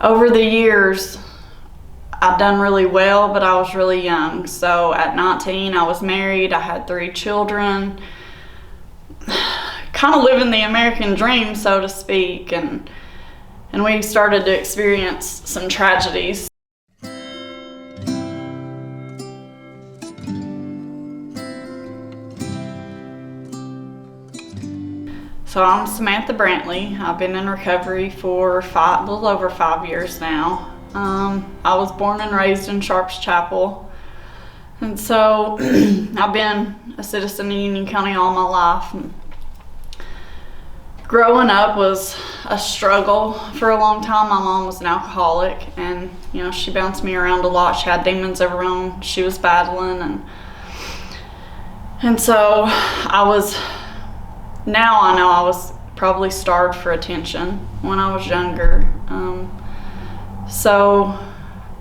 Over the years, I'd done really well, but I was really young. So at 19, I was married. I had 3 children. Kind of living the American dream, so to speak. And we started to experience some tragedies. So I'm Samantha Brantley. I've been in recovery for a little over 5 years now. I was born and raised in Sharps Chapel. And so I've been a citizen in Union County all my life. And growing up was a struggle for a long time. My mom was an alcoholic, and she bounced me around a lot. She had demons of her own she was battling, and so now I know I was probably starved for attention when I was younger. So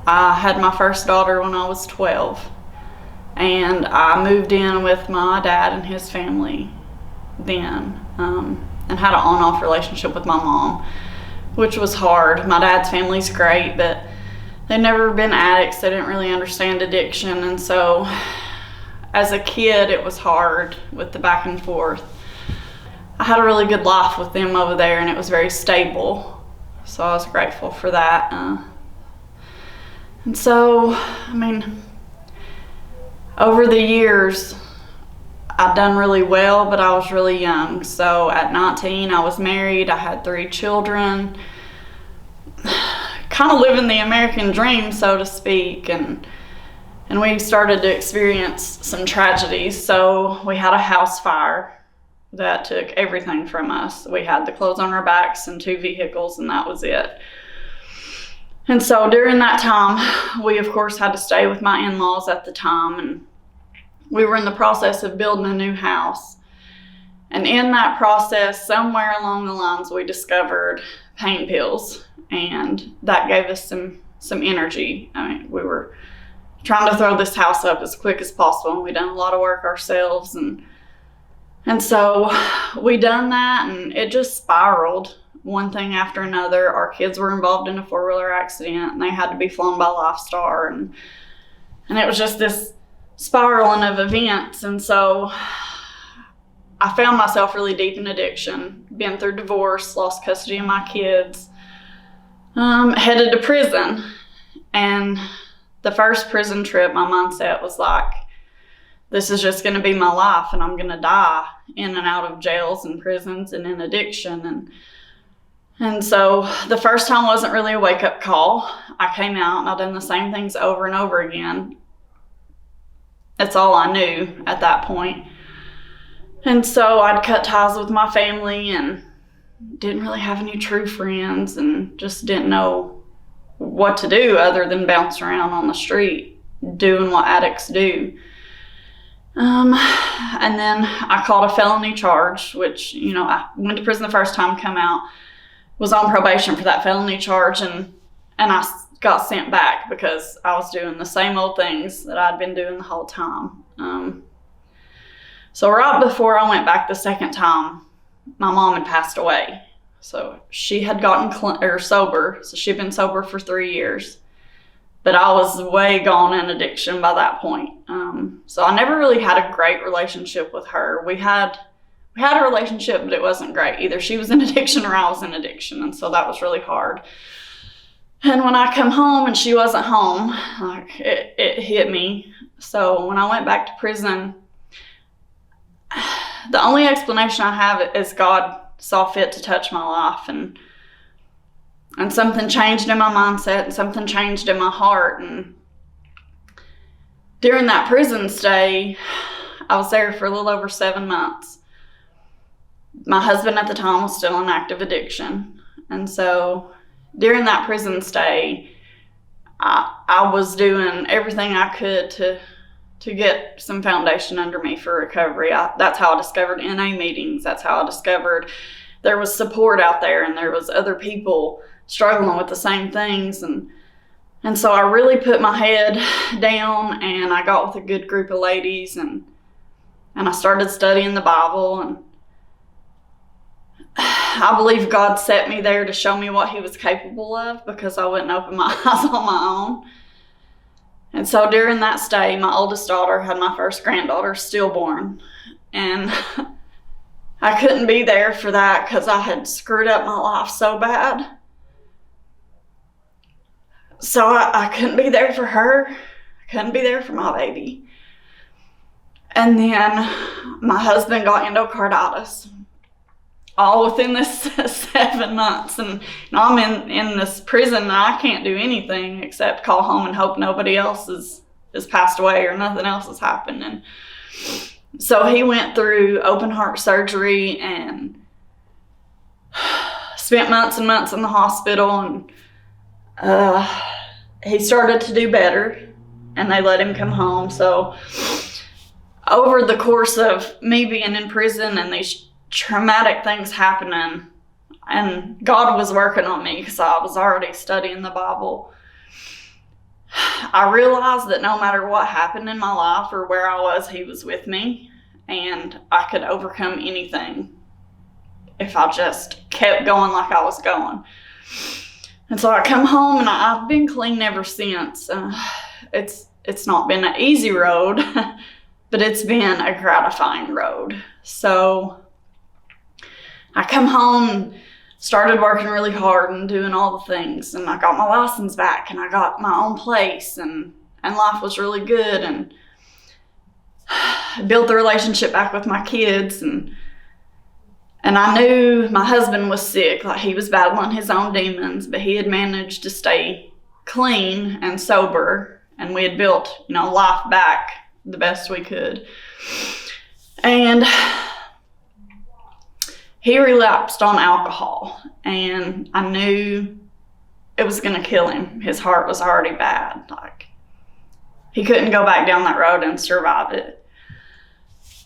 I had my first daughter when I was 12, and I moved in with my dad and his family then, and had an on-off relationship with my mom, which was hard. My dad's family's great, but they'd never been addicts. They didn't really understand addiction, and so as a kid it was hard with the back and forth. I had a really good life with them over there, and it was very stable, so I was grateful for that. And so, over the years, I'd done really well, but I was really young. So at 19, I was married. I had 3 children. Kind of living the American dream, so to speak, and we started to experience some tragedies. So we had a house fire that took everything from us. We had the clothes on our backs and 2 vehicles, and that was it. And so during that time, we of course had to stay with my in-laws at the time, and we were in the process of building a new house. And in that process, somewhere along the lines, we discovered pain pills, and that gave us some energy. We were trying to throw this house up as quick as possible, and we'd done a lot of work ourselves, and so we done that, and it just spiraled, one thing after another. Our kids were involved in a 4-wheeler accident, and they had to be flown by Lifestar, and it was just this spiraling of events. And so I found myself really deep in addiction, been through divorce, lost custody of my kids, headed to prison. And the first prison trip, my mindset was like, this is just going to be my life, and I'm going to die in and out of jails and prisons and in addiction. And so the first time wasn't really a wake-up call. I came out, and I'd done the same things over and over again. That's all I knew at that point. And so I'd cut ties with my family and didn't really have any true friends, and just didn't know what to do other than bounce around on the street doing what addicts do. And then I caught a felony charge, which, I went to prison the first time, come out, was on probation for that felony charge, and I got sent back because I was doing the same old things that I'd been doing the whole time. So right before I went back the second time, my mom had passed away. So she had gotten sober, so she'd been sober for 3 years. But I was way gone in addiction by that point. So I never really had a great relationship with her. We had a relationship, but it wasn't great. Either she was in addiction or I was in addiction, and so that was really hard. And when I come home and she wasn't home, it hit me. So when I went back to prison, the only explanation I have is God saw fit to touch my life, and something changed in my mindset, and something changed in my heart. And during that prison stay, I was there for a little over 7 months. My husband at the time was still in active addiction. And so during that prison stay, I was doing everything I could to get some foundation under me for recovery. That's how I discovered NA meetings. That's how I discovered there was support out there, and there was other people struggling with the same things. And so I really put my head down, and I got with a good group of ladies, and I started studying the Bible, and I believe God set me there to show me what he was capable of, because I wouldn't open my eyes on my own. And so during that stay, my oldest daughter had my first granddaughter stillborn. And I couldn't be there for that because I had screwed up my life so bad. So I couldn't be there for her. I couldn't be there for my baby. And then my husband got endocarditis, all within this 7 months. And I'm in this prison, and I can't do anything except call home and hope nobody else is passed away or nothing else has happened. And so he went through open heart surgery and spent months and months in the hospital. And he started to do better, and they let him come home. So over the course of me being in prison and these traumatic things happening, and God was working on me because I was already studying the Bible, I realized that no matter what happened in my life or where I was, he was with me, and I could overcome anything if I just kept going like I was going. And so I come home, and I've been clean ever since. It's not been an easy road, but it's been a gratifying road. So I come home and started working really hard and doing all the things, and I got my license back, and I got my own place, and life was really good, and I built the relationship back with my kids, and I knew my husband was sick, like he was battling his own demons, but he had managed to stay clean and sober, and we had built, life back the best we could. And he relapsed on alcohol, and I knew it was going to kill him. His heart was already bad. Like, he couldn't go back down that road and survive it.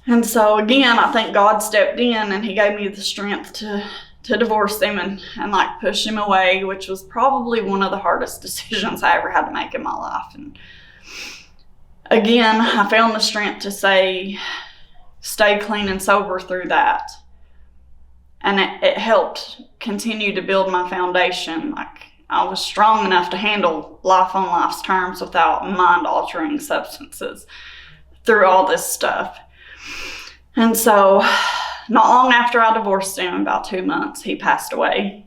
And so again, I think God stepped in, and he gave me the strength to divorce him and like push him away, which was probably one of the hardest decisions I ever had to make in my life. And again, I found the strength to stay clean and sober through that. And it helped continue to build my foundation. Like, I was strong enough to handle life on life's terms without mind-altering substances through all this stuff. And so not long after I divorced him, about 2 months, he passed away.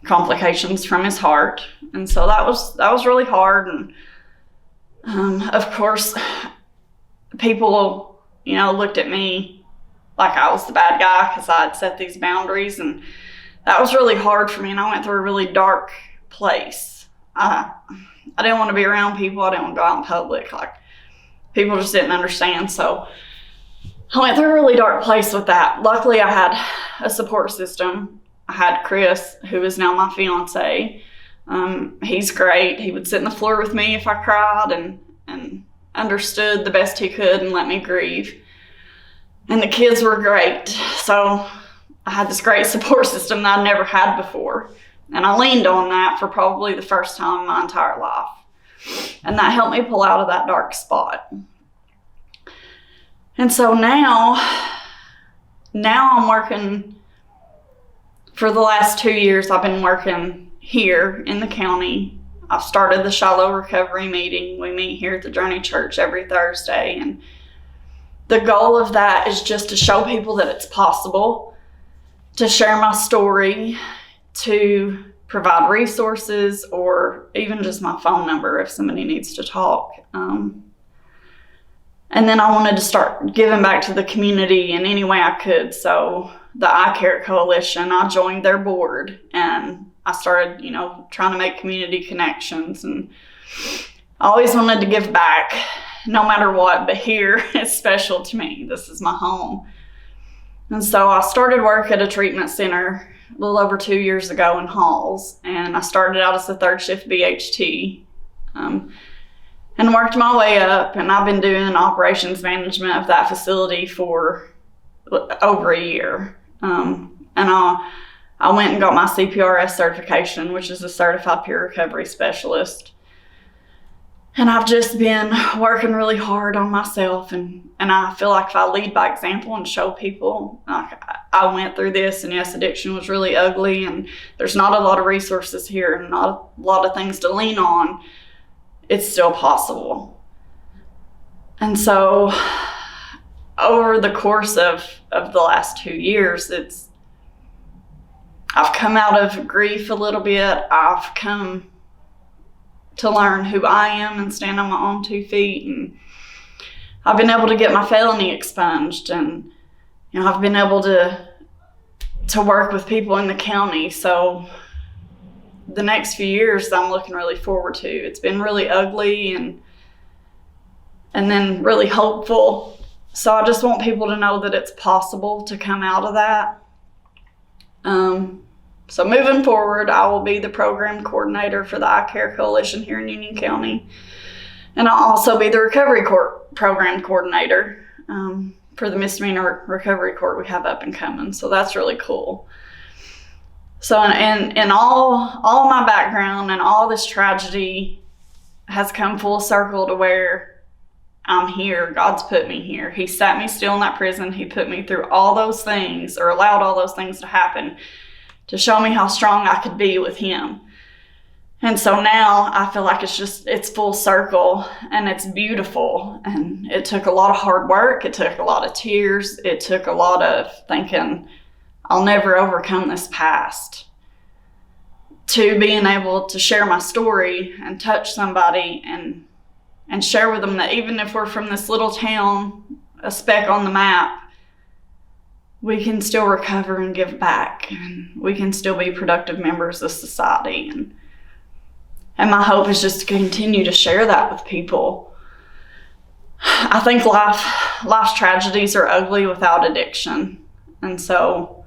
Complications from his heart. And so that was really hard. And of course, people, looked at me like I was the bad guy because I had set these boundaries, and that was really hard for me, and I went through a really dark place. I didn't want to be around people. I didn't want to go out in public. Like, people just didn't understand. So I went through a really dark place with that. Luckily, I had a support system. I had Chris, who is now my fiance. He's great. He would sit on the floor with me if I cried and understood the best he could and let me grieve. And the kids were great. So I had this great support system that I'd never had before. And I leaned on that for probably the first time in my entire life. And that helped me pull out of that dark spot. And so now I'm working, for the last 2 years, I've been working here in the county. I've started the Shiloh Recovery Meeting. We meet here at the Journey Church every Thursday. And the goal of that is just to show people that it's possible, to share my story, to provide resources, or even just my phone number if somebody needs to talk. And then I wanted to start giving back to the community in any way I could. So the I Care Coalition, I joined their board, and I started, trying to make community connections. And I always wanted to give back no matter what, but here it's special to me. This is my home. And so I started work at a treatment center a little over 2 years ago in Halls, and I started out as a third shift BHT. And worked my way up, and I've been doing operations management of that facility for over a year. And I went and got my CPRS certification, which is a certified peer recovery specialist. And I've just been working really hard on myself, and I feel like if I lead by example and show people, like, I went through this, and yes, addiction was really ugly, and there's not a lot of resources here and not a lot of things to lean on, it's still possible. And so over the course of the last 2 years, I've come out of grief a little bit. I've come to learn who I am and stand on my own 2 feet. And I've been able to get my felony expunged, and I've been able to work with people in the county. So the next few years I'm looking really forward to. It's been really ugly and then really hopeful. So I just want people to know that it's possible to come out of that. So moving forward, I will be the program coordinator for the I Care Coalition here in Union County. And I'll also be the recovery court program coordinator for the misdemeanor recovery court we have up and coming. So that's really cool. So and all my background and all this tragedy has come full circle to where I'm here. God's put me here. He sat me still in that prison. He put me through all those things, or allowed all those things to happen, to show me how strong I could be with him. And so now I feel like it's full circle, and it's beautiful. And it took a lot of hard work. It took a lot of tears. It took a lot of thinking, I'll never overcome this past, to being able to share my story and touch somebody and share with them that even if we're from this little town, a speck on the map, we can still recover and give back, and we can still be productive members of society. And my hope is just to continue to share that with people. I think life's tragedies are ugly without addiction. And so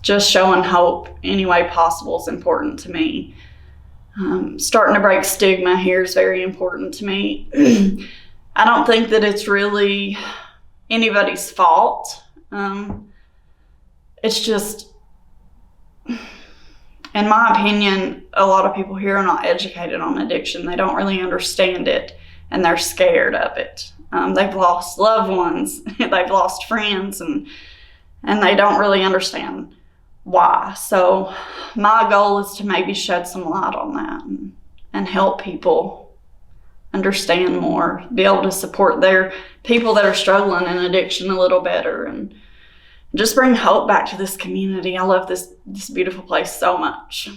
just showing hope any way possible is important to me. Starting to break stigma here is very important to me. I don't think that it's really anybody's fault. It's just, in my opinion, a lot of people here are not educated on addiction. They don't really understand it, and they're scared of it. They've lost loved ones, they've lost friends, and they don't really understand why. So my goal is to maybe shed some light on that and help people understand more, be able to support their people that are struggling in addiction a little better, and just bring hope back to this community. I love this beautiful place so much.